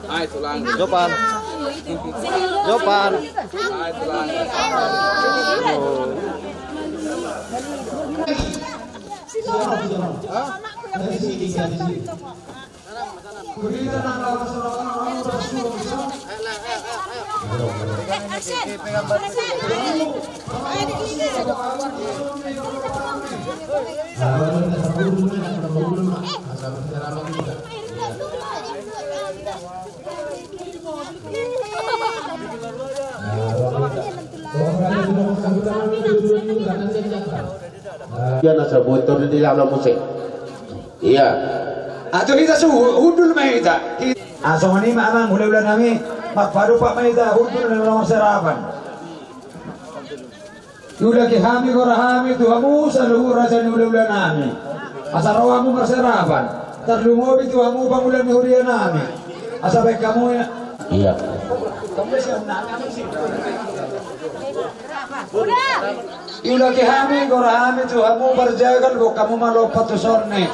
Ay, tulang. Jopan. Jopan. Ay, tulang. Yan nasa motor di dalam musik. Iya. Ato kita hudul mahita. Aso ni mamang ulan nami magpadu pa mahita hudul na nomor serapan. Yula ki hami ko rahami tu hamu sa luhur sa ulan nami. Asarawa mo marserapan. Tarlungobi tu hamu pangulan ni huriya nami. Asabay kamu ya. Iya. Yula ki hami ko rahami tu hamu parjagal ko kamu malopat tu sorne.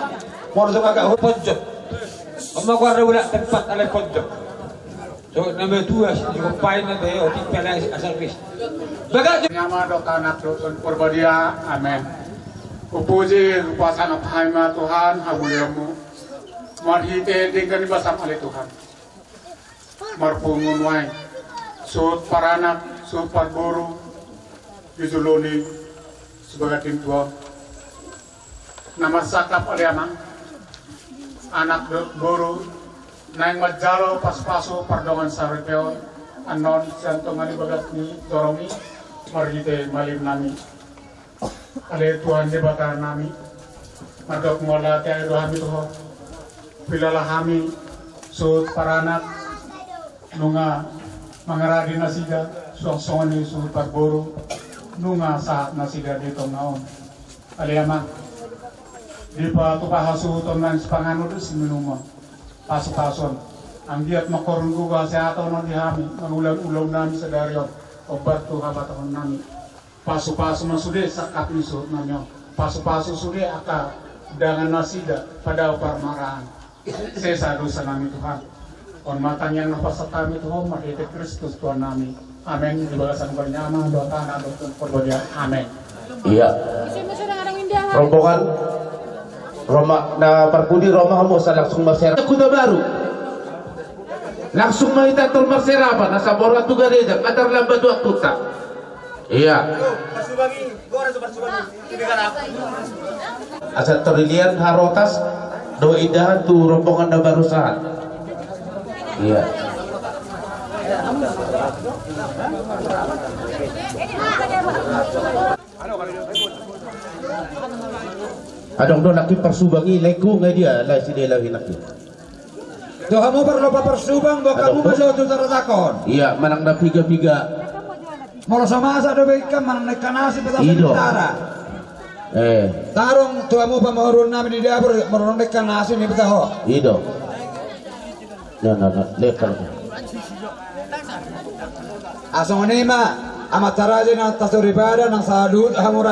Morso agak pojok. Oma ko wala tempat ala pojok. So number 2 yung pain na tayo ti pala asal kris. Baga Nyama dokanak doon porbadia, amen. Upuji upasana pahima Tuhan, habulemu. Marhite dengan basam oleh Tuhan. Marpungun wai. Sud paranak, sud parburu, dijuluni sebagai tim tua. Nama sakap oleh amang. Anak guru naing majalo pas-paso pardongan saripeo anon santungan ibagat ni doromi marhite malim nami ale Tuhan di bakar nami madok ngola te dohami toho pilala hami sud paranak nunga mangaradi nasiga song-songan ni sud parboro nunga saat nasiga dito naon ale amang di pa tupahasu tonan sepangano do siminuma paso-pason ang diat makorungo ka sa ato ng dihami ang ulang-ulaw namin sa daryon obat to kabatawan namin paso-paso man sude sa kapiso nanyo paso-paso sude aka dengan nasida pada parmaraan sesado sa namin Tuhan on matanya na pasat kami Tuhan makita Kristus Tuhan namin amen di bagasan bernyama doa tanah doa perbodia amen. Iya. Rombongan Roma na parpudi Roma mo sa langsung masyarakat kuda baru langsung maitatul masyarakat nasa borga tu gareja kadar lambat waktu tak iya asal trilian harotas do idahan tu rombongan na barusan iya adong do laki persubangi lego ngai dia lah sini lagi laki. Tuh kamu perlu persubang bahwa kamu masih untuk teratakon. Iya manang na piga-piga. Mau sama asa do baikkan manang naik kanasi petasan utara. Tarung tuh kamu pemahurun nabi di dapur merong naik kanasi ni petaho. Ido. Nah lekal. Asong ni ma amat taraje na tasuripada nang sadut hamura